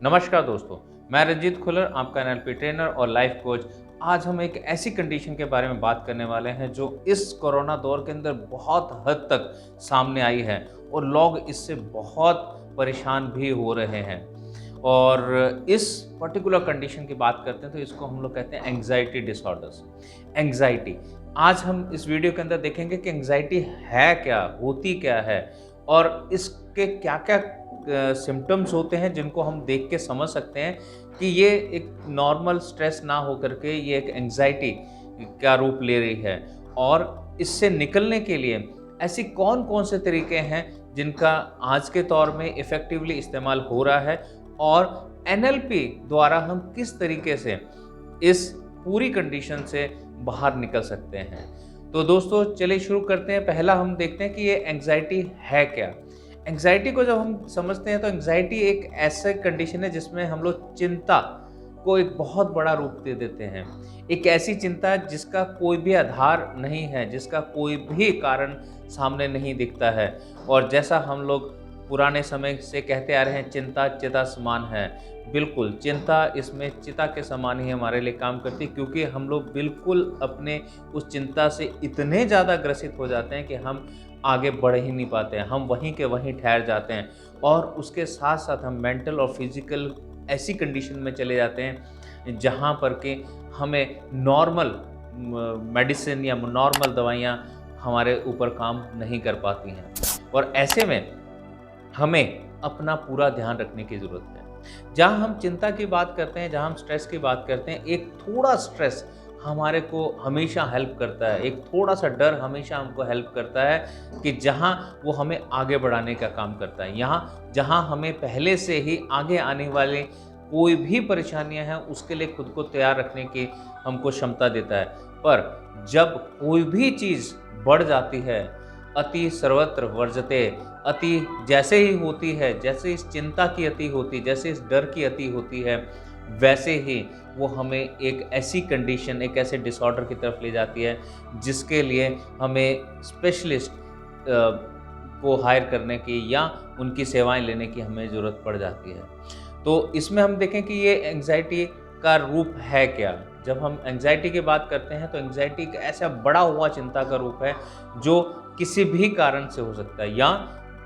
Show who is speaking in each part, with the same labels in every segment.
Speaker 1: नमस्कार दोस्तों, मैं रंजीत खुल्लर, आपका एनएलपी ट्रेनर और लाइफ कोच। आज हम एक ऐसी कंडीशन के बारे में बात करने वाले हैं जो इस कोरोना दौर के अंदर बहुत हद तक सामने आई है और लोग इससे बहुत परेशान भी हो रहे हैं। और इस पर्टिकुलर कंडीशन की बात करते हैं तो इसको हम लोग कहते हैं एंग्जाइटी डिसऑर्डर्स। एंग्जाइटी, आज हम इस वीडियो के अंदर देखेंगे कि एंग्जाइटी है क्या, होती क्या है और इसके क्या क्या सिम्टम्स होते हैं जिनको हम देख के समझ सकते हैं कि ये एक नॉर्मल स्ट्रेस ना हो करके ये एक एंग्जाइटी का रूप ले रही है। और इससे निकलने के लिए ऐसी कौन कौन से तरीके हैं जिनका आज के दौर में इफ़ेक्टिवली इस्तेमाल हो रहा है और एनएलपी द्वारा हम किस तरीके से इस पूरी कंडीशन से बाहर निकल सकते हैं। तो दोस्तों चलिए शुरू करते हैं। पहला हम देखते हैं कि ये एंग्जाइटी है क्या। एंग्जाइटी को जब हम समझते हैं तो एंग्जाइटी एक ऐसा कंडीशन है जिसमें हम लोग चिंता को एक बहुत बड़ा रूप दे देते हैं। एक ऐसी चिंता जिसका कोई भी आधार नहीं है, जिसका कोई भी कारण सामने नहीं दिखता है। और जैसा हम लोग पुराने समय से कहते आ रहे हैं, चिंता चिता समान है। बिल्कुल, चिंता इसमें चिता के समान ही हमारे लिए काम करती है, क्योंकि हम लोग बिल्कुल अपने उस चिंता से इतने ज़्यादा ग्रसित हो जाते हैं कि हम आगे बढ़ ही नहीं पाते हैं, हम वहीं के वहीं ठहर जाते हैं। और उसके साथ साथ हम मेंटल और फिजिकल ऐसी कंडीशन में चले जाते हैं जहाँ पर कि हमें नॉर्मल मेडिसिन या नॉर्मल दवाइयाँ हमारे ऊपर काम नहीं कर पाती हैं। और ऐसे में हमें अपना पूरा ध्यान रखने की ज़रूरत है। जहाँ हम चिंता की बात करते हैं, जहाँ हम स्ट्रेस की बात करते हैं, एक थोड़ा स्ट्रेस हमारे को हमेशा हेल्प करता है, एक थोड़ा सा डर हमेशा हमको हेल्प करता है कि जहाँ वो हमें आगे बढ़ाने का काम करता है। यहाँ जहाँ हमें पहले से ही आगे आने वाले कोई भी परेशानियाँ हैं उसके लिए खुद को तैयार रखने की हमको क्षमता देता है। पर जब कोई भी चीज़ बढ़ जाती है, अति सर्वत्र वर्जते, अति जैसे ही होती है, जैसे इस चिंता की अति होती, जैसे इस डर की अति होती है, वैसे ही वो हमें एक ऐसी कंडीशन, एक ऐसे डिसऑर्डर की तरफ ले जाती है जिसके लिए हमें स्पेशलिस्ट को हायर करने की या उनकी सेवाएं लेने की हमें ज़रूरत पड़ जाती है। तो इसमें हम देखें कि ये एंग्जाइटी का रूप है क्या। जब हम एंग्जाइटी की बात करते हैं तो एंग्जाइटी एक ऐसा बड़ा हुआ चिंता का रूप है जो किसी भी कारण से हो सकता है या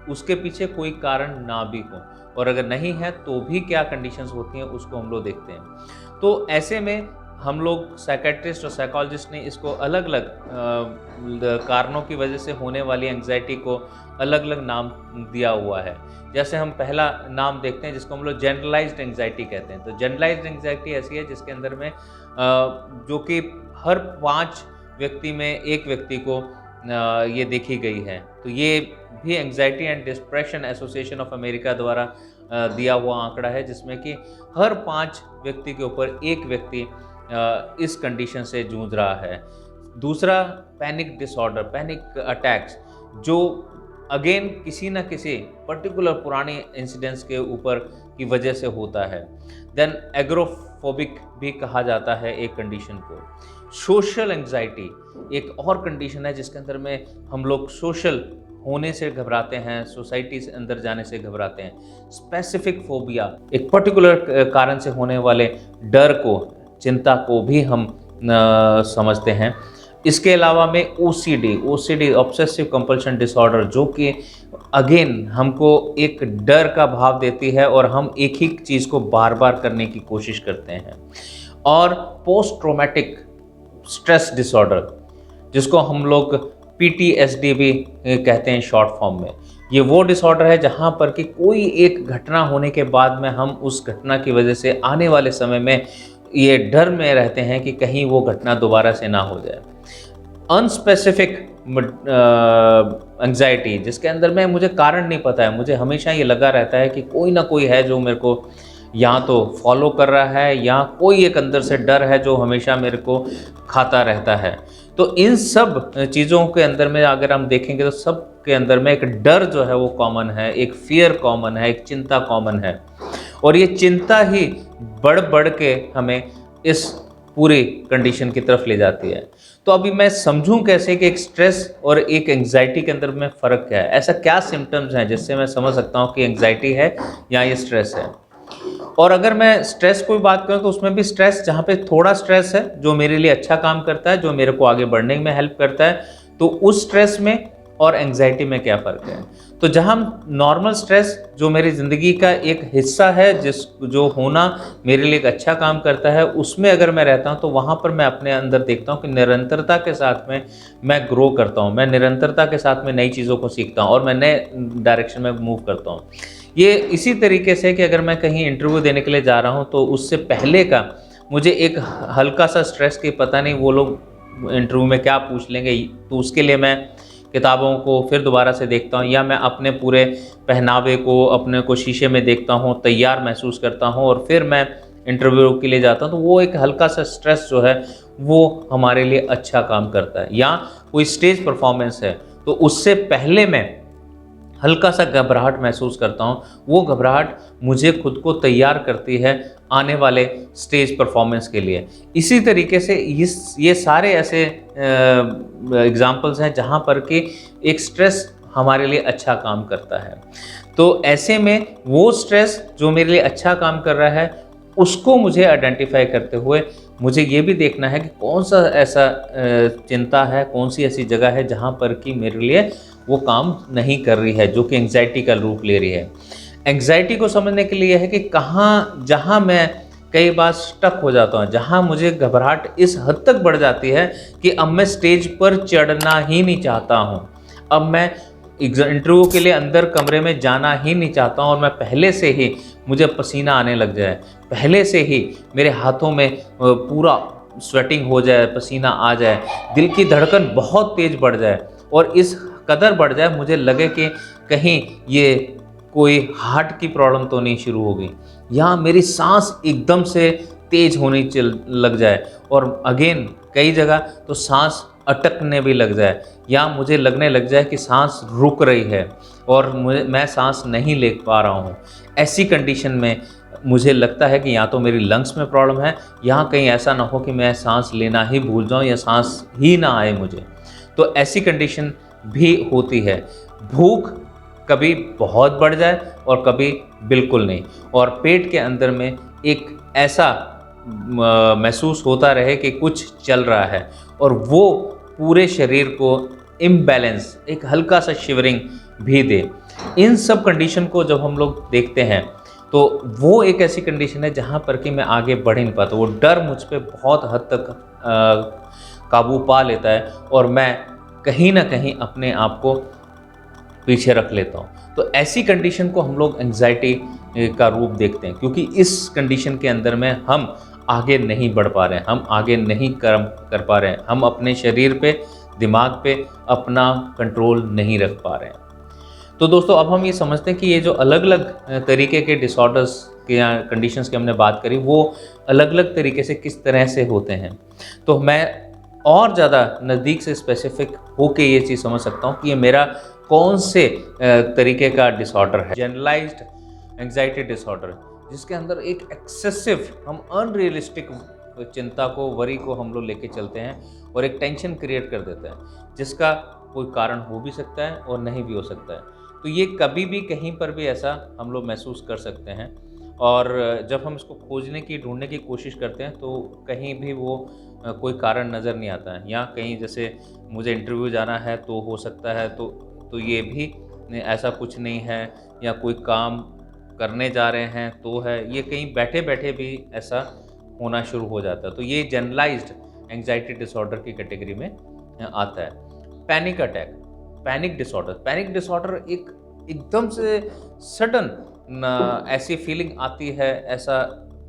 Speaker 1: उसके पीछे कोई कारण ना भी हो, और अगर नहीं है तो भी क्या कंडीशंस होती हैं उसको हम लोग देखते हैं। तो ऐसे में हम लोग साइकेट्रिस्ट और साइकोलॉजिस्ट ने इसको अलग अलग कारणों की वजह से होने वाली एंग्जाइटी को अलग अलग नाम दिया हुआ है। जैसे हम पहला नाम देखते हैं जिसको हम लोग जनरलाइज्ड एंग्जाइटी कहते हैं। तो जनरलाइज्ड एंग्जाइटी ऐसी है जिसके अंदर में जो कि हर 5 व्यक्ति में एक व्यक्ति को ये देखी गई है। तो ये भी anxiety and depression association of America द्वारा दिया हुआ आंकड़ा है, जिसमें कि हर 5 व्यक्ति के ऊपर एक व्यक्ति इस कंडीशन से जूझ रहा है। दूसरा पैनिक डिसऑर्डर, पैनिक अटैक्स, जो अगेन किसी न किसी पर्टिकुलर पुराने इंसिडेंट्स के ऊपर की वजह से होता है। देन एग्रोफोबिक भी कहा जाता है एक कंडीशन को। सोशल एंग्जाइटी एक और कंडीशन है जिसके अंदर में हम लोग सोशल होने से घबराते हैं, सोसाइटी से अंदर जाने से घबराते हैं। स्पेसिफिक फोबिया, एक पर्टिकुलर कारण से होने वाले डर को, चिंता को भी हम समझते हैं। इसके अलावा में ओसीडी ऑब्सेसिव कंपल्शन डिसऑर्डर, जो कि अगेन हमको एक डर का भाव देती है और हम एक ही चीज़ को बार बार करने की कोशिश करते हैं। और पोस्ट ट्रॉमेटिक स्ट्रेस डिसऑर्डर, जिसको हम लोग PTSD भी कहते हैं शॉर्ट फॉर्म में। ये वो डिसऑर्डर है जहाँ पर कि कोई एक घटना होने के बाद में हम उस घटना की वजह से आने वाले समय में ये डर में रहते हैं कि कहीं वो घटना दोबारा से ना हो जाए। अनस्पेसिफिक एंग्जाइटी, जिसके अंदर में मुझे कारण नहीं पता है, मुझे हमेशा ये लगा रहता है कि कोई ना कोई है जो मेरे को या तो फॉलो कर रहा है या कोई एक अंदर से डर है जो हमेशा मेरे को खाता रहता है। तो इन सब चीज़ों के अंदर में अगर हम देखेंगे तो सब के अंदर में एक डर जो है वो कॉमन है, एक फियर कॉमन है, एक चिंता कॉमन है। और ये चिंता ही बढ़ बढ़ के हमें इस पूरी कंडीशन की तरफ ले जाती है। तो अभी मैं समझूं कैसे कि एक स्ट्रेस और एक एंग्जाइटी के अंदर में फ़र्क क्या है, ऐसा क्या सिम्टम्स हैं जिससे मैं समझ सकता हूं कि एंग्जाइटी है या ये स्ट्रेस है। और अगर मैं स्ट्रेस की बात करूँ तो उसमें भी स्ट्रेस, जहाँ पे थोड़ा स्ट्रेस है जो मेरे लिए अच्छा काम करता है, जो मेरे को आगे बढ़ने में हेल्प करता है, तो उस स्ट्रेस में और एंग्जाइटी में क्या फ़र्क है। तो जहाँ नॉर्मल स्ट्रेस जो मेरी ज़िंदगी का एक हिस्सा है, जो होना मेरे लिए एक अच्छा काम करता है, उसमें अगर मैं रहता हूँ तो वहाँ पर मैं अपने अंदर देखता हूँ कि निरंतरता के साथ में मैं ग्रो करता हूँ, मैं निरंतरता के साथ में नई चीज़ों को सीखता हूँ और मैं नए डायरेक्शन में मूव करता हूँ। ये इसी तरीके से कि अगर मैं कहीं इंटरव्यू देने के लिए जा रहा हूँ तो उससे पहले का मुझे एक हल्का सा स्ट्रेस कि पता नहीं वो लोग इंटरव्यू में क्या पूछ लेंगे, तो उसके लिए मैं किताबों को फिर दोबारा से देखता हूँ, या मैं अपने पूरे पहनावे को, अपने को शीशे में देखता हूँ, तैयार महसूस करता हूँ और फिर मैं इंटरव्यू के लिए जाता हूँ। तो वो एक हल्का सा स्ट्रेस जो है वो हमारे लिए अच्छा काम करता है। या कोई स्टेज परफॉर्मेंस है तो उससे पहले मैं हल्का सा घबराहट महसूस करता हूँ, वो घबराहट मुझे खुद को तैयार करती है आने वाले स्टेज परफॉर्मेंस के लिए। इसी तरीके से ये सारे ऐसे एग्ज़ाम्पल्स हैं जहाँ पर कि एक स्ट्रेस हमारे लिए अच्छा काम करता है। तो ऐसे में वो स्ट्रेस जो मेरे लिए अच्छा काम कर रहा है, उसको मुझे आइडेंटिफ़ाई करते हुए मुझे ये भी देखना है कि कौन-सा ऐसा चिंता है, कौन-सी ऐसी जगह है जहाँ पर कि मेरे लिए वो काम नहीं कर रही है, जो कि एंग्ज़ायटी का रूप ले रही है। एंग्ज़ायटी को समझने के लिए है कि जहाँ मैं कई बार स्टक हो जाता हूँ, जहाँ मुझे घबराहट इस हद तक बढ़ जाती है कि अब मैं स्टेज पर चढ़ना ही नहीं चाहता हूँ। अब मैं इंटरव्यू के लिए अंदर कमरे में जाना ही नहीं चाहता हूँ और मैं पहले से ही मुझे पसीना आने लग जाए, पहले से ही मेरे हाथों में पूरा स्वेटिंग हो जाए, पसीना आ जाए, दिल की धड़कन बहुत तेज़ बढ़ जाए और इस कदर बढ़ जाए मुझे लगे कि कहीं ये कोई हार्ट की प्रॉब्लम तो नहीं शुरू हो गई, या मेरी सांस एकदम से तेज होनी चल लग जाए और अगेन कई जगह तो सांस अटकने भी लग जाए, या मुझे लगने लग जाए कि सांस रुक रही है और मैं सांस नहीं ले पा रहा हूँ। ऐसी कंडीशन में मुझे लगता है कि या तो मेरी लंग्स में प्रॉब्लम है, या कहीं ऐसा ना हो कि मैं सांस लेना ही भूल जाऊँ या सांस ही ना आए मुझे। तो ऐसी कंडीशन भी होती है। भूख कभी बहुत बढ़ जाए और कभी बिल्कुल नहीं, और पेट के अंदर में एक ऐसा महसूस होता रहे कि कुछ चल रहा है और वो पूरे शरीर को इम्बैलेंस, एक हल्का सा शिवरिंग भी दे। इन सब कंडीशन को जब हम लोग देखते हैं तो वो एक ऐसी कंडीशन है जहाँ पर कि मैं आगे बढ़ ही नहीं पाता। वो डर मुझ पे बहुत हद तक काबू पा लेता है और मैं कहीं ना कहीं अपने आप को पीछे रख लेता हूँ। तो ऐसी कंडीशन को हम लोग एंग्जाइटी का रूप देखते हैं, क्योंकि इस कंडीशन के अंदर में हम आगे नहीं बढ़ पा रहे हैं, हम आगे नहीं कर्म कर पा रहे हैं, हम अपने शरीर पे, दिमाग पे अपना कंट्रोल नहीं रख पा रहे हैं। तो दोस्तों अब हम ये समझते हैं कि ये जो अलग अलग तरीके के डिसऑर्डर्स के या कंडीशंस की हमने बात करी, वो अलग अलग तरीके से किस तरह से होते हैं। तो मैं और ज़्यादा नज़दीक से स्पेसिफिक होके ये चीज़ समझ सकता हूँ कि ये मेरा कौन से तरीके का डिसऑर्डर है। जनरलाइज्ड एंग्जाइटी डिसऑर्डर, जिसके अंदर एक एक्सेसिव, हम अनरियलिस्टिक चिंता को, वरी को हम लोग लेके चलते हैं और एक टेंशन क्रिएट कर देते हैं, जिसका कोई कारण हो भी सकता है और नहीं भी हो सकता है। तो ये कभी भी कहीं पर भी ऐसा हम लोग महसूस कर सकते हैं, और जब हम इसको खोजने की, ढूंढने की कोशिश करते हैं तो कहीं भी वो कोई कारण नज़र नहीं आता है। या कहीं जैसे मुझे इंटरव्यू जाना है तो हो सकता है तो ये भी ऐसा कुछ नहीं है, या कोई काम करने जा रहे हैं तो है, ये कहीं बैठे बैठे भी ऐसा होना शुरू हो जाता है। तो ये जनरलाइज्ड एंग्जाइटी डिसऑर्डर की कैटेगरी में आता है। पैनिक अटैक, पैनिक डिसऑर्डर एकदम से सडन ऐसी फीलिंग आती है, ऐसा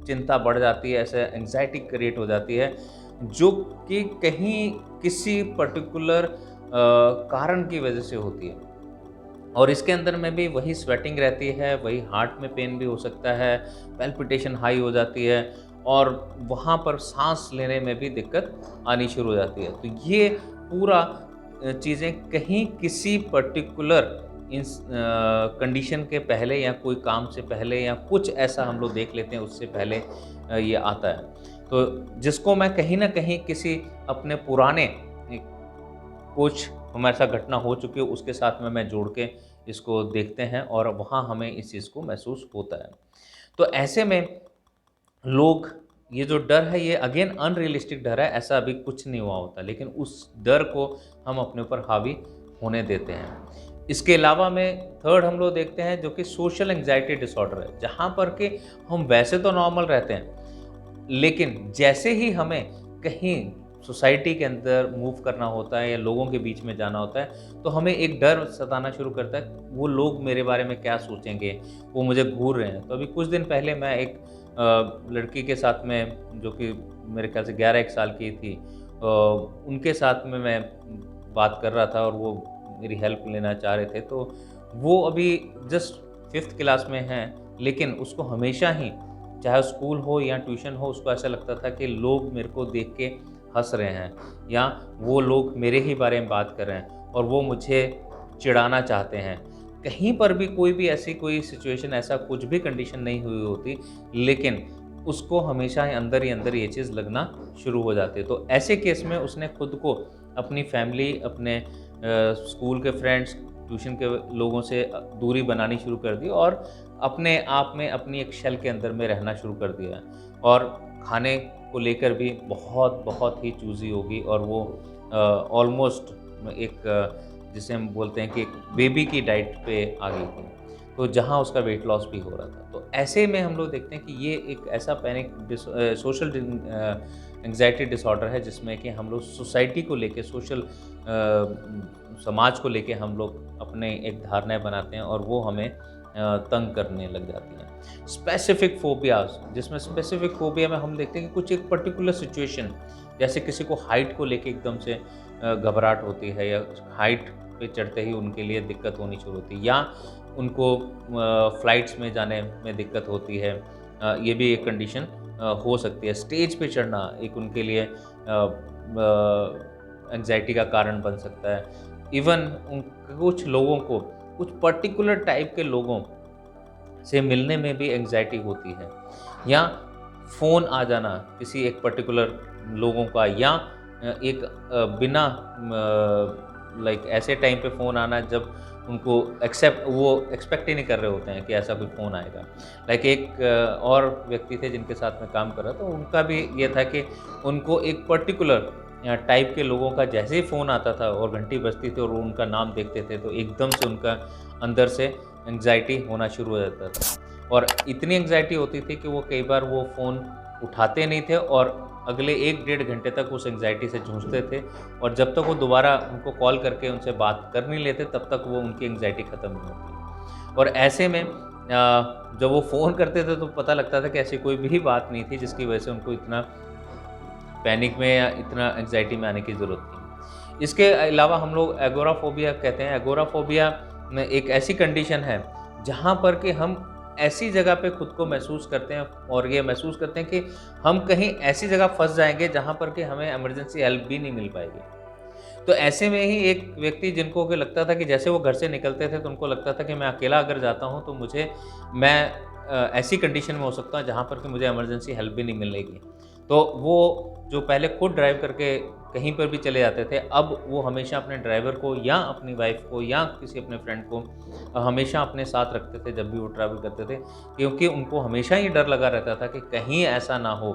Speaker 1: चिंता बढ़ जाती है, ऐसा एंग्जाइटी क्रिएट हो जाती है, जो कि कहीं किसी पर्टिकुलर कारण की वजह से होती है। और इसके अंदर में भी वही स्वेटिंग रहती है, वही हार्ट में पेन भी हो सकता है, पैल्पिटेशन हाई हो जाती है और वहाँ पर सांस लेने में भी दिक्कत आनी शुरू हो जाती है। तो ये पूरा चीज़ें कहीं किसी पर्टिकुलर कंडीशन के पहले, या कोई काम से पहले, या कुछ ऐसा हम लोग देख लेते हैं उससे पहले ये आता है। तो जिसको मैं कहीं ना कहीं किसी अपने पुराने कुछ हमारे साथ घटना हो चुकी है उसके साथ में मैं जोड़ के इसको देखते हैं और वहाँ हमें इस चीज़ को महसूस होता है। तो ऐसे में लोग ये जो डर है ये अगेन अनरियलिस्टिक डर है, ऐसा अभी कुछ नहीं हुआ होता, लेकिन उस डर को हम अपने ऊपर हावी होने देते हैं। इसके अलावा में थर्ड हम लोग देखते हैं जो कि सोशल एंग्जायटी डिसऑर्डर है, जहाँ पर कि हम वैसे तो नॉर्मल रहते हैं, लेकिन जैसे ही हमें कहीं सोसाइटी के अंदर मूव करना होता है या लोगों के बीच में जाना होता है, तो हमें एक डर सताना शुरू करता है, वो लोग मेरे बारे में क्या सोचेंगे, वो मुझे घूर रहे हैं। तो अभी कुछ दिन पहले मैं एक लड़की के साथ में जो कि मेरे ख्याल से 11-1 साल की थी, उनके साथ में मैं बात कर रहा था और वो मेरी हेल्प लेना चाह रहे थे। तो वो अभी जस्ट 5th क्लास में हैं, लेकिन उसको हमेशा ही चाहे स्कूल हो या ट्यूशन हो, उसको ऐसा लगता था कि लोग मेरे को देख के हँस रहे हैं या वो लोग मेरे ही बारे में बात कर रहे हैं और वो मुझे चिढ़ाना चाहते हैं। कहीं पर भी कोई भी ऐसी कोई सिचुएशन, ऐसा कुछ भी कंडीशन नहीं हुई होती, लेकिन उसको हमेशा ही अंदर ये चीज़ लगना शुरू हो जाती है। तो ऐसे केस में उसने खुद को अपनी फैमिली, अपने स्कूल के फ्रेंड्स, ट्यूशन के लोगों से दूरी बनानी शुरू कर दी और अपने आप में अपनी एक शेल के अंदर में रहना शुरू कर दिया और खाने को लेकर भी बहुत ही चूज़ी होगी और वो ऑलमोस्ट एक जिसे हम बोलते हैं कि एक बेबी की डाइट पे आ गई थी। तो जहाँ उसका वेट लॉस भी हो रहा था। तो ऐसे में हम लोग देखते हैं कि ये एक ऐसा सोशल एंग्जायटी डिसऑर्डर है जिसमें कि हम लोग सोसाइटी को लेके, सोशल समाज को लेके हम लोग अपने एक धारणाएँ बनाते हैं और वो हमें तंग करने लग जाती हैं। स्पेसिफिक फ़ोबियाज़, जिसमें स्पेसिफिक फ़ोबिया में हम देखते हैं कि कुछ एक पर्टिकुलर सिचुएशन, जैसे किसी को हाइट को लेके एकदम से घबराहट होती है या हाइट पे चढ़ते ही उनके लिए दिक्कत होनी शुरू होती है या उनको फ्लाइट्स में जाने में दिक्कत होती है। ये भी एक कंडीशन हो सकती है। स्टेज पे चढ़ना एक उनके लिए एंग्जायटी का कारण बन सकता है। इवन उन कुछ लोगों को, कुछ पर्टिकुलर टाइप के लोगों से मिलने में भी एंग्जायटी होती है या फ़ोन आ जाना किसी एक पर्टिकुलर लोगों का या एक बिना लाइक ऐसे टाइम पे फ़ोन आना जब उनको वो एक्सपेक्ट ही नहीं कर रहे होते हैं कि ऐसा कोई फ़ोन आएगा। लाइक एक और व्यक्ति थे जिनके साथ मैं काम कर रहा था, तो उनका भी ये था कि उनको एक पर्टिकुलर टाइप के लोगों का जैसे ही फ़ोन आता था और घंटी बजती थी और वो उनका नाम देखते थे, तो एकदम से उनका अंदर से एंग्जायटी होना शुरू हो जाता था और इतनी एंग्जायटी होती थी कि वो कई बार वो फ़ोन उठाते नहीं थे और अगले 1 डेढ़ घंटे तक उस एंग्जायटी से जूझते थे और जब तक वो दोबारा उनको कॉल करके उनसे बात कर नहीं लेते, तब तक वो उनकी एंग्जायटी ख़त्म नहीं होती। और ऐसे में जब वो फ़ोन करते थे तो पता लगता था कि ऐसी कोई भी बात नहीं थी जिसकी वजह से उनको इतना पैनिक में या इतना एंग्जायटी में आने की ज़रूरत थी। इसके अलावा हम लोग एगोराफोबिया कहते हैं। एगोराफोबिया में एक ऐसी कंडीशन है जहाँ पर कि हम ऐसी जगह पे खुद को महसूस करते हैं और ये महसूस करते हैं कि हम कहीं ऐसी जगह फँस जाएँगे जहाँ पर कि हमें इमरजेंसी हेल्प भी नहीं मिल पाएगी। तो ऐसे में ही एक व्यक्ति जिनको कि लगता था कि जैसे वो घर से निकलते थे तो उनको लगता था कि मैं अकेला अगर जाता हूँ तो मैं ऐसी कंडीशन में हो सकता हूँ जहाँ पर कि मुझे इमरजेंसी हेल्प भी नहीं मिलेगी। तो वो जो पहले खुद ड्राइव करके कहीं पर भी चले जाते थे, अब वो हमेशा अपने ड्राइवर को या अपनी वाइफ़ को या किसी अपने फ्रेंड को हमेशा अपने साथ रखते थे जब भी वो ट्रैवल करते थे, क्योंकि उनको हमेशा ही डर लगा रहता था कि कहीं ऐसा ना हो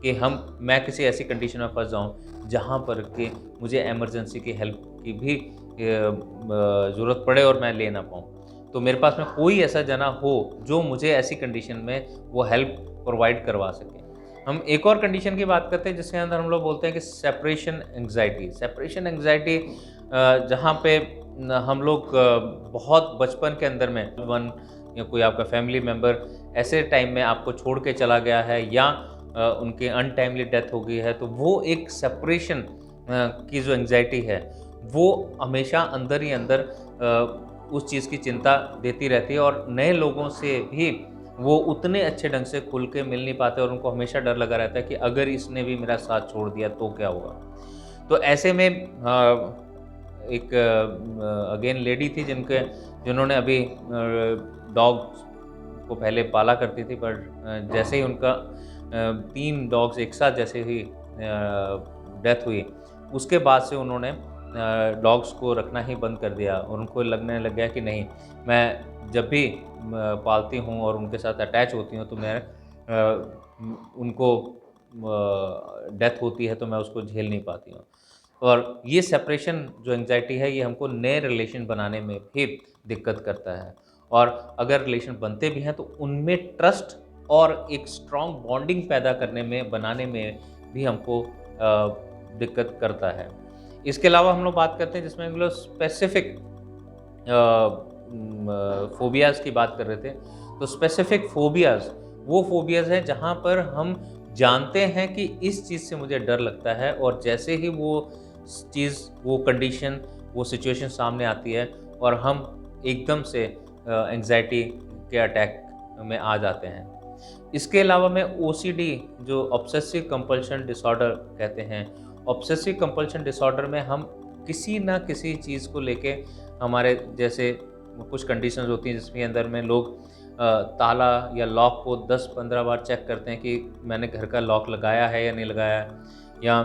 Speaker 1: कि मैं किसी ऐसी कंडीशन में फँस जाऊँ जहाँ पर कि मुझे इमरजेंसी की हेल्प की भी ज़रूरत पड़े और मैं ले ना पाऊँ। तो मेरे पास में कोई ऐसा जना हो जो मुझे ऐसी कंडीशन में वो हेल्प प्रोवाइड करवा सके। हम एक और कंडीशन की बात करते हैं जिसके अंदर हम लोग बोलते हैं कि सेपरेशन एंग्जायटी। सेपरेशन एंग्जायटी जहाँ पे हम लोग बहुत बचपन के अंदर में वन या कोई आपका फैमिली मेंबर ऐसे टाइम में आपको छोड़ के चला गया है या उनकी अनटाइमली डेथ हो गई है, तो वो एक सेपरेशन की जो एंग्जायटी है वो हमेशा अंदर ही अंदर उस चीज़ की चिंता देती रहती है और नए लोगों से भी वो उतने अच्छे ढंग से खुल के मिल नहीं पाते और उनको हमेशा डर लगा रहता है कि अगर इसने भी मेरा साथ छोड़ दिया तो क्या होगा। तो ऐसे में एक अगेन लेडी थी जिन्होंने अभी डॉग्स को पहले पाला करती थी, पर जैसे ही उनका 3 डॉग्स एक साथ जैसे ही डेथ हुई, उसके बाद से उन्होंने डॉग्स को रखना ही बंद कर दिया और उनको लगने लग गया कि नहीं, मैं जब भी पालती हूँ और उनके साथ अटैच होती हूँ तो मैं उनको डेथ होती है तो मैं उसको झेल नहीं पाती हूँ। और ये सेपरेशन जो एंग्ज़ायटी है ये हमको नए रिलेशन बनाने में भी दिक्कत करता है। और अगर रिलेशन बनते भी हैं तो उनमें ट्रस्ट और एक स्ट्रॉन्ग बॉन्डिंग पैदा करने में, बनाने में भी हमको दिक्कत करता है। इसके अलावा हम लोग बात करते हैं जिसमें हम लोग स्पेसिफिक फ़ोबियाज़ की बात कर रहे थे। तो स्पेसिफिक फ़ोबियाज़ वो फ़ोबियाज़ हैं जहाँ पर हम जानते हैं कि इस चीज़ से मुझे डर लगता है और जैसे ही वो चीज़, वो कंडीशन, वो सिचुएशन सामने आती है और हम एकदम से एंग्ज़ायटी के अटैक में आ जाते हैं। इसके अलावा मैं ओसीडी जो ऑब्सेसिव कंपल्शन डिसऑर्डर कहते हैं, ऑब्सेसिव कंपल्शन डिसऑर्डर में हम किसी ना किसी चीज़ को लेके हमारे जैसे कुछ कंडीशंस होती हैं जिसके अंदर में लोग ताला या लॉक को 10-15 बार चेक करते हैं कि मैंने घर का लॉक लगाया है या नहीं लगाया है, या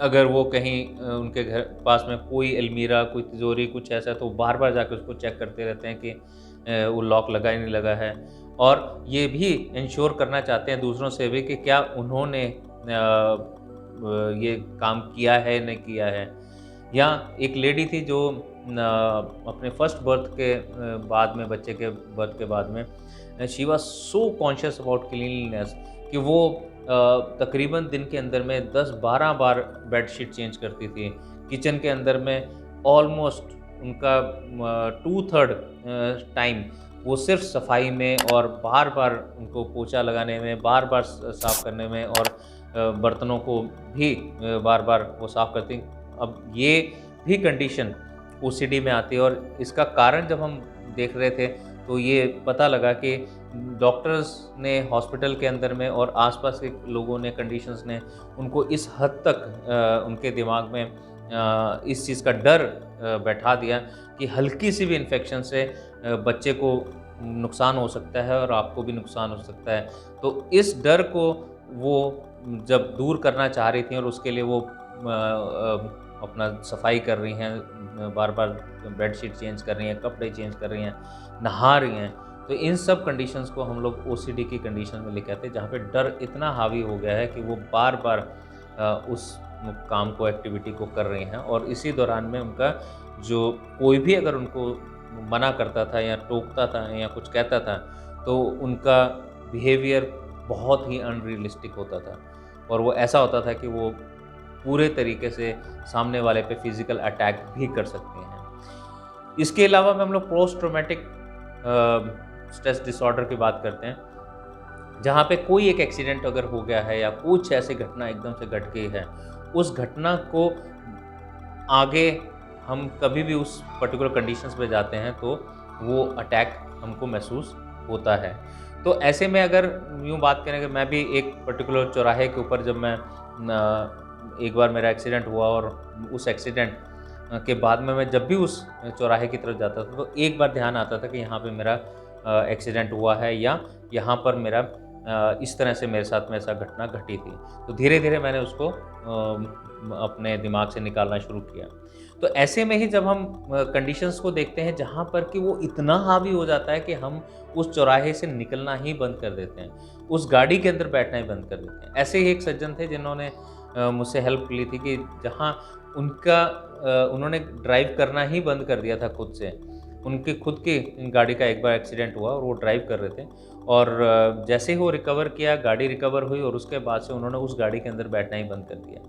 Speaker 1: अगर वो कहीं उनके घर पास में कोई अलमीरा, कोई तिजोरी कुछ ऐसा है तो बार बार जाकर उसको चेक करते रहते हैं कि वो लॉक लगा ही नहीं लगा है। और ये भी इंश्योर करना चाहते हैं दूसरों से भी कि क्या उन्होंने ये काम किया है नहीं किया है। या एक लेडी थी जो अपने फर्स्ट बर्थ के बाद में, बच्चे के बर्थ के बाद में she was so conscious about cleanliness कि वो तकरीबन दिन के अंदर में 10-12 बार बेडशीट चेंज करती थी। किचन के अंदर में ऑलमोस्ट उनका 2/3 टाइम वो सिर्फ सफाई में और बार-बार उनको पोछा लगाने में, बार-बार साफ़ करने में और बर्तनों को भी बार-बार वो साफ़ करती। अब ये भी कंडीशन ओसीडी में आती है और इसका कारण जब हम देख रहे थे तो ये पता लगा कि डॉक्टर्स ने हॉस्पिटल के अंदर में और आसपास के लोगों ने, कंडीशंस ने उनको इस हद तक उनके दिमाग में इस चीज़ का डर बैठा दिया कि हल्की सी भी इन्फेक्शन से बच्चे को नुकसान हो सकता है और आपको भी नुकसान हो सकता है। तो इस डर को वो जब दूर करना चाह रही थी और उसके लिए वो अपना सफाई कर रही हैं, बार-बार बेडशीट चेंज कर रही हैं, कपड़े चेंज कर रही हैं, नहा रही हैं, तो इन सब कंडीशंस को हम लोग ओसीडी की कंडीशन में लेके आते हैं, जहाँ पे डर इतना हावी हो गया है कि वो बार-बार उस काम को, एक्टिविटी को कर रही हैं और इसी दौरान में उनका जो कोई भी अगर उनको मना करता था या टोकता था या कुछ कहता था, तो उनका बिहेवियर बहुत ही अनरियलिस्टिक होता था और वो ऐसा होता था कि वो पूरे तरीके से सामने वाले पे फिज़िकल अटैक भी कर सकते हैं। इसके अलावा में हम लोग पोस्ट ट्रॉमेटिक स्ट्रेस डिसऑर्डर की बात करते हैं, जहाँ पे कोई एक एक्सीडेंट अगर हो गया है या कुछ ऐसी घटना एकदम से घट गई है, उस घटना को आगे हम कभी भी उस पर्टिकुलर कंडीशंस में जाते हैं तो वो अटैक हमको महसूस होता है। तो ऐसे में अगर यूँ बात करें कि मैं भी एक पर्टिकुलर चौराहे के ऊपर जब मैं एक बार मेरा एक्सीडेंट हुआ और उस एक्सीडेंट के बाद में मैं जब भी उस चौराहे की तरफ जाता था तो एक बार ध्यान आता था कि यहाँ पे मेरा एक्सीडेंट हुआ है या यहाँ पर मेरा इस तरह से मेरे साथ में ऐसा घटना घटी थी। तो धीरे-धीरे मैंने उसको अपने दिमाग से निकालना शुरू किया। तो ऐसे में ही जब हम कंडीशंस को देखते हैं जहाँ पर कि वो इतना हावी हो जाता है कि हम उस चौराहे से निकलना ही बंद कर देते हैं, उस गाड़ी के अंदर बैठना ही बंद कर देते हैं। ऐसे ही एक सज्जन थे जिन्होंने मुझसे हेल्प ली थी कि जहाँ उन्होंने ड्राइव करना ही बंद कर दिया था खुद से। उनकी खुद की गाड़ी का एक बार एक्सीडेंट हुआ और वो ड्राइव कर रहे थे और जैसे ही वो रिकवर किया, गाड़ी रिकवर हुई और उसके बाद से उन्होंने उस गाड़ी के अंदर बैठना ही बंद कर दिया।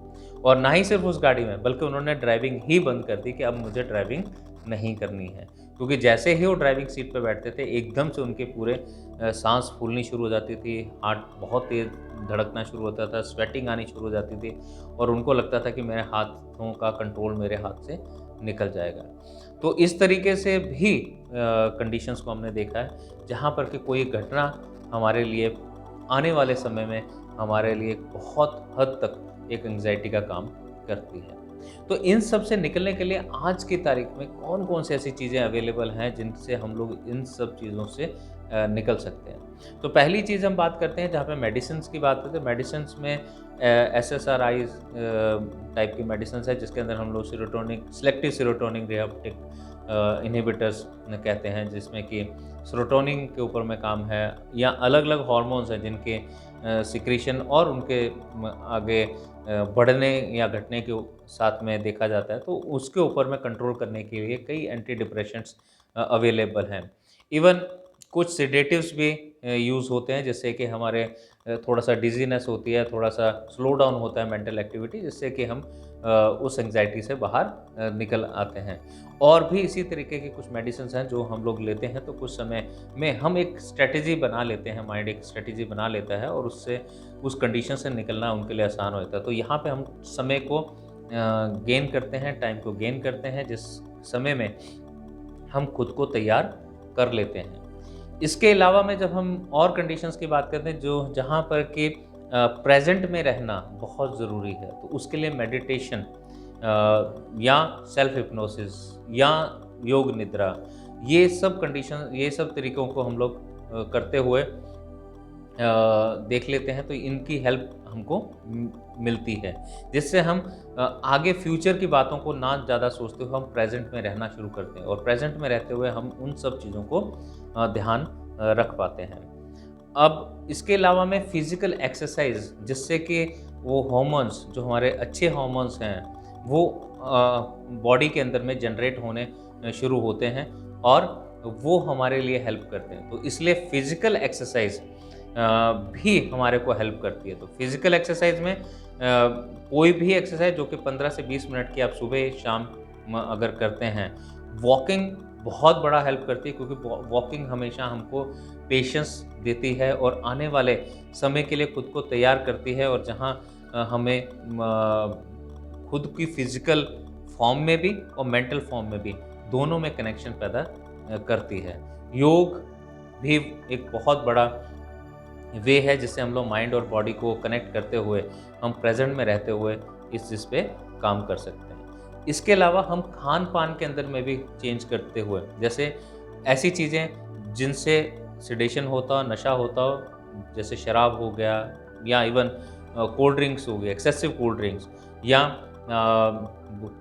Speaker 1: और ना ही सिर्फ उस गाड़ी में, बल्कि उन्होंने ड्राइविंग ही बंद कर दी कि अब मुझे ड्राइविंग नहीं करनी है। क्योंकि जैसे ही वो ड्राइविंग सीट पे बैठते थे, एकदम से उनके पूरे साँस फूलनी शुरू हो जाती थी, हार्ट बहुत तेज़ धड़कना शुरू होता था, स्वेटिंग आनी शुरू हो जाती थी और उनको लगता था कि मेरे हाथों का कंट्रोल मेरे हाथ से निकल जाएगा। तो इस तरीके से भी कंडीशंस को हमने देखा है, जहाँ पर कि कोई घटना हमारे लिए आने वाले समय में हमारे लिए बहुत हद तक एक एंग्जायटी का काम करती है। तो इन सब से निकलने के लिए आज की तारीख में कौन-कौन सी ऐसी चीज़ें अवेलेबल हैं जिनसे हम लोग इन सब चीज़ों से निकल सकते हैं। तो पहली चीज़ हम बात करते हैं, जहाँ पे मेडिसिन्स की बात करते हैं। मेडिसिन्स में एसएसआरआईज़ टाइप की मेडिसिन्स है, जिसके अंदर हम लोग सेलेक्टिव सेरोटोनिन रिसेप्टर इन्हिबिटर्स कहते हैं, जिसमें कि सेरोटोनिन के ऊपर में काम है, या अलग-अलग हार्मोन्स हैं जिनके सिक्रीशन और उनके आगे बढ़ने या घटने के साथ में देखा जाता है, तो उसके ऊपर में कंट्रोल करने के लिए कई एंटी डिप्रेशेंट्स अवेलेबल हैं। इवन कुछ सेडेटिव्स भी यूज़ होते हैं, जिससे कि हमारे थोड़ा-सा डिज़ीनेस होती है, थोड़ा-सा स्लो डाउन होता है मेंटल एक्टिविटी, जिससे कि हम उस एंग्ज़ायटी से बाहर निकल आते हैं। और भी इसी तरीके की कुछ मेडिसिन्स हैं जो हम लोग लेते हैं, तो कुछ समय में हम एक स्ट्रैटेजी बना लेते हैं, माइंड एक स्ट्रैटेजी बना लेता है, और उससे उस कंडीशन से निकलना उनके लिए आसान हो जाता है। तो यहाँ पे हम समय को गेन करते हैं, टाइम को गेन करते हैं, जिस समय में हम खुद को तैयार कर लेते हैं। इसके अलावा में जब हम और कंडीशंस की बात करते हैं, जो जहाँ पर कि प्रेज़ेंट में रहना बहुत ज़रूरी है, तो उसके लिए मेडिटेशन या सेल्फ हिप्नोसिस या योग निद्रा, ये सब तरीकों को हम लोग करते हुए देख लेते हैं, तो इनकी हेल्प हमको मिलती है, जिससे हम आगे फ्यूचर की बातों को ना ज़्यादा सोचते हुए हम प्रेज़ेंट में रहना शुरू करते हैं, और प्रेज़ेंट में रहते हुए हम उन सब चीज़ों को ध्यान रख पाते हैं। अब इसके अलावा में फ़िज़िकल एक्सरसाइज़, जिससे कि वो हार्मोन्स जो हमारे अच्छे हार्मोन्स हैं, वो बॉडी के अंदर में जनरेट होने शुरू होते हैं, और वो हमारे लिए हेल्प करते हैं। तो इसलिए फ़िज़िकल एक्सरसाइज़ भी हमारे को हेल्प करती है। तो फ़िज़िकल एक्सरसाइज़ में कोई भी एक्सरसाइज़ जो कि 15 से 20 मिनट की आप सुबह शाम अगर करते हैं। वॉकिंग बहुत बड़ा हेल्प करती है, क्योंकि वॉकिंग हमेशा हमको पेशेंस देती है और आने वाले समय के लिए खुद को तैयार करती है, और जहाँ हमें खुद की फ़िज़िकल फॉर्म में भी और मेंटल फॉर्म में भी दोनों में कनेक्शन पैदा करती है। योग भी एक बहुत बड़ा वे है, जिससे हम लोग माइंड और बॉडी को कनेक्ट करते हुए हम प्रेजेंट में रहते हुए इस चीज़ पे काम कर सकते हैं। इसके अलावा हम खान-पान के अंदर में भी चेंज करते हुए, जैसे ऐसी चीज़ें जिनसे सेडेशन होता हो, नशा होता हो, जैसे शराब हो गया, या इवन कोल्ड ड्रिंक्स हो गए, एक्सेसिव कोल्ड ड्रिंक्स, या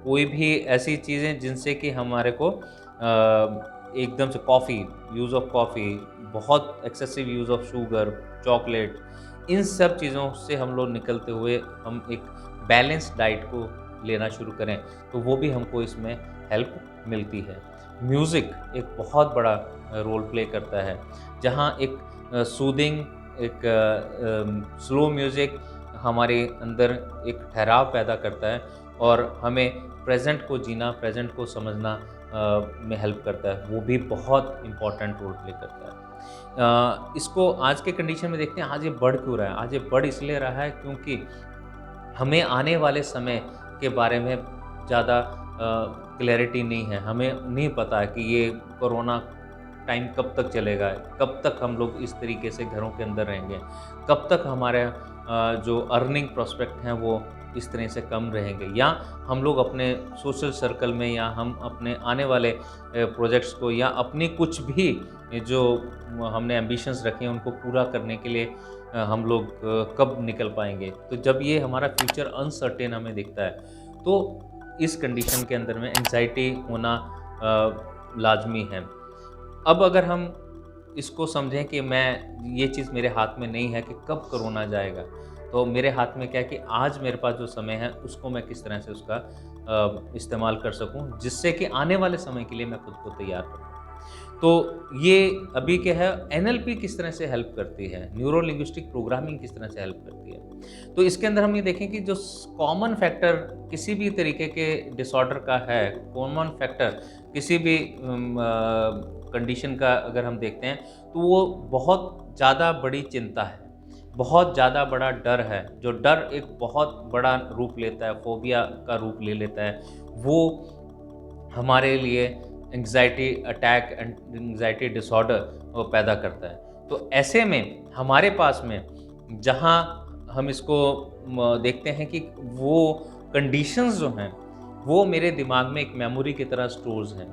Speaker 1: कोई भी ऐसी चीज़ें जिनसे कि हमारे को एकदम से कॉफ़ी, यूज़ ऑफ कॉफ़ी, बहुत excessive use of sugar, chocolate, इन सब चीज़ों से हम लोग निकलते हुए हम एक बैलेंस्ड डाइट को लेना शुरू करें, तो वो भी हमको इसमें हेल्प मिलती है। म्यूज़िक एक बहुत बड़ा रोल प्ले करता है, जहाँ एक सूदिंग, एक स्लो म्यूज़िक हमारे अंदर एक ठहराव पैदा करता है, और हमें प्रेज़ेंट को जीना, प्रेज़ेंट को समझना में हेल्प करता है। वो भी बहुत इम्पोर्टेंट रोल प्ले करता है। इसको आज के कंडीशन में देखते हैं, आज ये बढ़ क्यों रहा है? आज ये बढ़ इसलिए रहा है क्योंकि हमें आने वाले समय के बारे में ज़्यादा क्लैरिटी नहीं है। हमें नहीं पता कि ये कोरोना टाइम कब तक चलेगा, कब तक हम लोग इस तरीके से घरों के अंदर रहेंगे, कब तक हमारे जो अर्निंग प्रोस्पेक्ट हैं वो इस तरह से कम रहेंगे, या हम लोग अपने सोशल सर्कल में, या हम अपने आने वाले प्रोजेक्ट्स को, या अपनी कुछ भी जो हमने एम्बिशंस रखे हैं उनको पूरा करने के लिए हम लोग कब निकल पाएँगे। तो जब ये हमारा फ्यूचर अनसर्टेन हमें दिखता है, तो इस कंडीशन के अंदर में एंग्ज़ायटी होना लाज़मी है। अब अगर हम इसको समझें कि ये चीज़ मेरे हाथ में नहीं है कि कब कोरोना जाएगा, तो मेरे हाथ में क्या है कि आज मेरे पास जो समय है उसको मैं किस तरह से उसका इस्तेमाल कर सकूं, जिससे कि आने वाले समय के लिए मैं खुद को तैयार करूँ। तो ये अभी क्या है, एनएलपी किस तरह से हेल्प करती है, न्यूरो लिंग्विस्टिक प्रोग्रामिंग किस तरह से हेल्प करती है। तो इसके अंदर हम ये देखें कि जो कॉमन फैक्टर किसी भी तरीके के डिसऑर्डर का है, कॉमन फैक्टर किसी भी कंडीशन का अगर हम देखते हैं, तो वो बहुत ज़्यादा बड़ी चिंता है, बहुत ज़्यादा बड़ा डर है। जो डर एक बहुत बड़ा रूप लेता है, फोबिया का रूप ले लेता है, वो हमारे लिए anxiety attack and anxiety disorder वो पैदा करता है। तो ऐसे में हमारे पास में जहाँ हम इसको देखते हैं कि वो कंडीशंस जो हैं, वो मेरे दिमाग में एक मेमोरी की तरह स्टोर्स हैं।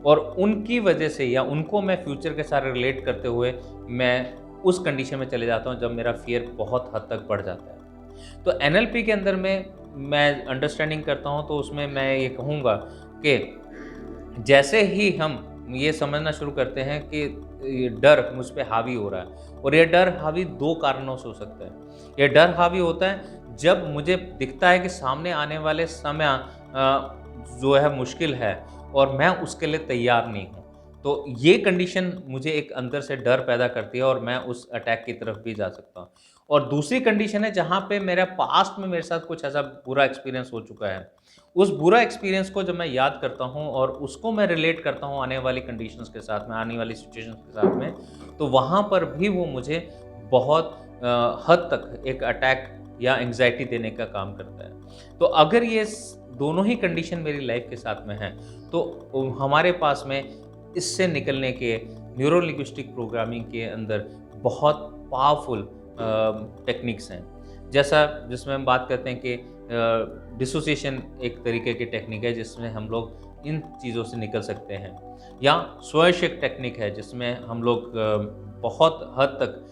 Speaker 1: और उनकी वजह से या उनको मैं फ्यूचर के साथ रिलेट करते हुए मैं उस कंडीशन में चले जाता हूँ जब मेरा फ़ियर बहुत हद तक बढ़ जाता है। तो एनएलपी के अंदर में मैं अंडरस्टैंडिंग करता हूँ, तो उसमें मैं ये कहूँगा कि जैसे ही हम ये समझना शुरू करते हैं कि ये डर मुझ पे हावी हो रहा है, और ये डर हावी 2 कारणों से हो सकता है। ये डर हावी होता है जब मुझे दिखता है कि सामने आने वाले समय जो है मुश्किल है और मैं उसके लिए तैयार नहीं हूँ। तो ये कंडीशन मुझे एक अंदर से डर पैदा करती है और मैं उस अटैक की तरफ भी जा सकता हूँ। और दूसरी कंडीशन है जहाँ पे मेरा पास्ट में मेरे साथ कुछ ऐसा बुरा एक्सपीरियंस हो चुका है। उस बुरा एक्सपीरियंस को जब मैं याद करता हूँ और उसको मैं रिलेट करता हूँ आने वाली कंडीशंस के साथ में, आने वाली सिचुएशंस के साथ में, तो वहाँ पर भी वो मुझे बहुत हद तक एक अटैक या एंग्ज़ायटी देने का काम करता है। तो अगर ये दोनों ही कंडीशन मेरी लाइफ के साथ में हैं, तो हमारे पास में इससे निकलने के न्यूरो लिंग्विस्टिक प्रोग्रामिंग के अंदर बहुत पावरफुल टेक्निक्स हैं। जैसा जिसमें हम बात करते हैं कि डिसोसिएशन एक तरीके की टेक्निक है जिसमें हम लोग इन चीज़ों से निकल सकते हैं, या स्वैच्छिक टेक्निक है जिसमें हम लोग बहुत हद तक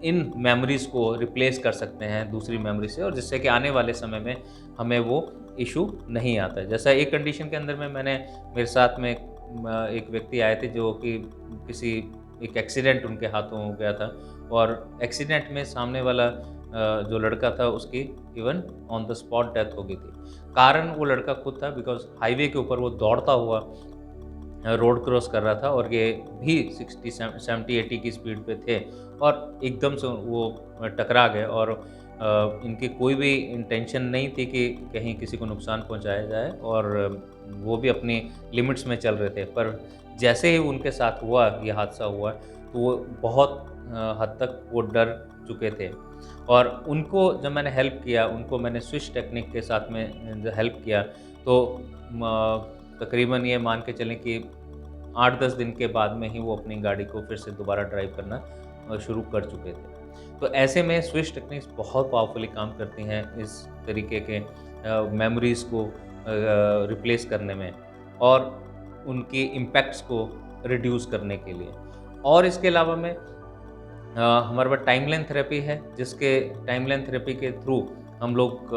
Speaker 1: इन मेमोरीज़ को रिप्लेस कर सकते हैं दूसरी मेमोरी से, और जिससे कि आने वाले समय में हमें वो इशू नहीं आता है। जैसा एक कंडीशन के अंदर में मेरे साथ में एक व्यक्ति आए थे जो कि एक एक्सीडेंट उनके हाथों हो गया था, और एक्सीडेंट में सामने वाला जो लड़का था उसकी even on the spot death हो गई थी। कारण वो लड़का खुद था, बिकॉज़ हाईवे के ऊपर वो दौड़ता हुआ रोड क्रॉस कर रहा था और ये भी 60-70-80 की स्पीड पे थे, और एकदम से वो टकरा गए, और इनकी कोई भी इंटेंशन नहीं थी कि कहीं किसी को नुकसान पहुंचाया जाए, और वो भी अपनी लिमिट्स में चल रहे थे। पर जैसे ही उनके साथ हुआ, ये हादसा हुआ, तो वो बहुत हद तक वो डर चुके थे, और उनको जब मैंने हेल्प किया, उनको मैंने स्विच टेक्निक के साथ में जो हेल्प किया, तो तकरीबन ये मान के चलें कि 8-10 दिन के बाद में ही वो अपनी गाड़ी को फिर से दोबारा ड्राइव करना शुरू कर चुके थे। तो ऐसे में स्विच टेक्निक्स बहुत पावरफुली काम करती हैं इस तरीके के मेमोरीज़ को रिप्लेस करने में, और उनकी इम्पैक्ट्स को रिड्यूस करने के लिए। और इसके अलावा में हमारे पास टाइमलाइन थेरेपी है, जिसके टाइमलाइन थेरेपी के थ्रू हम लोग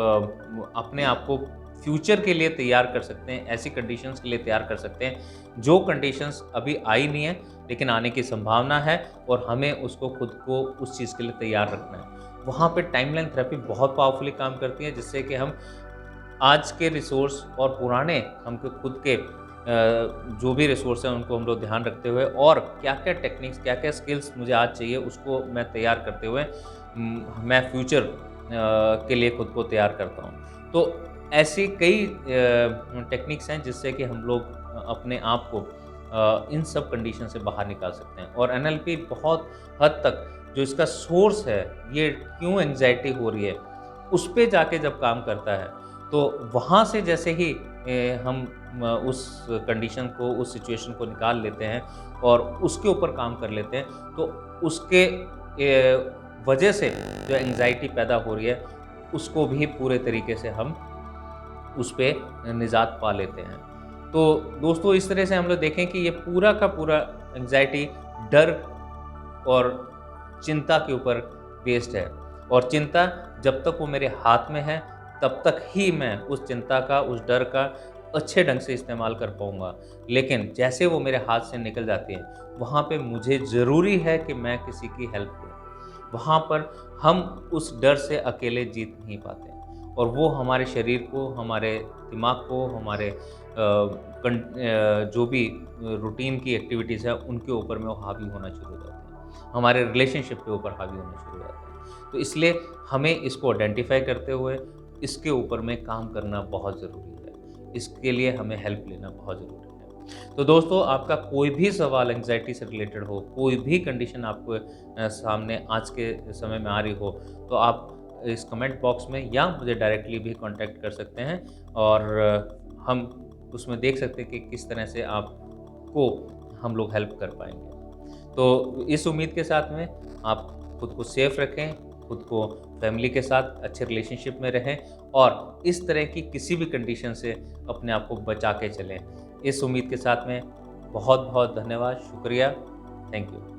Speaker 1: अपने आप को फ्यूचर के लिए तैयार कर सकते हैं, ऐसी कंडीशंस के लिए तैयार कर सकते हैं जो कंडीशंस अभी आई नहीं है लेकिन आने की संभावना है, और हमें उसको खुद को उस चीज़ के लिए तैयार रखना है। वहाँ पे टाइमलाइन थेरेपी बहुत पावरफुली काम करती है, जिससे कि हम आज के रिसोर्स और पुराने हमको खुद के जो भी रिसोर्स हैं उनको हम लोग ध्यान रखते हुए, और क्या-क्या टेक्निक्स, क्या-क्या स्किल्स मुझे आज चाहिए उसको मैं तैयार करते हुए मैं फ्यूचर के लिए खुद को तैयार करता हूँ। तो ऐसी कई टेक्निक्स हैं जिससे कि हम लोग अपने आप को इन सब कंडीशन से बाहर निकाल सकते हैं, और एनएलपी बहुत हद तक जो इसका सोर्स है, ये क्यों एंग्जायटी हो रही है, उस पे जाके जब काम करता है, तो वहाँ से जैसे ही हम उस कंडीशन को, उस सिचुएशन को निकाल लेते हैं और उसके ऊपर काम कर लेते हैं, तो उसके वजह से जो एंग्जायटी पैदा हो रही है उसको भी पूरे तरीके से हम उस पे निजात पा लेते हैं। तो दोस्तों, इस तरह से हम लोग देखें कि ये पूरा का पूरा एंग्जायटी डर और चिंता के ऊपर बेस्ड है, और चिंता जब तक वो मेरे हाथ में है तब तक ही मैं उस चिंता का, उस डर का अच्छे ढंग से इस्तेमाल कर पाऊँगा। लेकिन जैसे वो मेरे हाथ से निकल जाती है, वहाँ पे मुझे ज़रूरी है कि मैं किसी की हेल्प लूँ। वहाँ पर हम उस डर से अकेले जीत नहीं पाते, और वो हमारे शरीर को, हमारे दिमाग को, हमारे जो भी रूटीन की एक्टिविटीज़ है उनके ऊपर में वो हावी होना शुरू हो जाते हैं, हमारे रिलेशनशिप के ऊपर हावी होना शुरू हो जाते हैं। तो इसलिए हमें इसको आइडेंटिफाई करते हुए इसके ऊपर में काम करना बहुत ज़रूरी है। इसके लिए हमें हेल्प लेना बहुत ज़रूरी है। तो दोस्तों, आपका कोई भी सवाल एंग्जायटी से रिलेटेड हो, कोई भी कंडीशन आपको सामने आज के समय में आ रही हो, तो आप इस कमेंट बॉक्स में या मुझे डायरेक्टली भी कांटेक्ट कर सकते हैं, और हम उसमें देख सकते हैं कि किस तरह से आपको हम लोग हेल्प कर पाएंगे। तो इस उम्मीद के साथ में आप खुद को सेफ रखें, खुद को फैमिली के साथ अच्छे रिलेशनशिप में रहें, और इस तरह की किसी भी कंडीशन से अपने आप को बचा के चलें। इस उम्मीद के साथ में बहुत बहुत धन्यवाद, शुक्रिया, थैंक यू।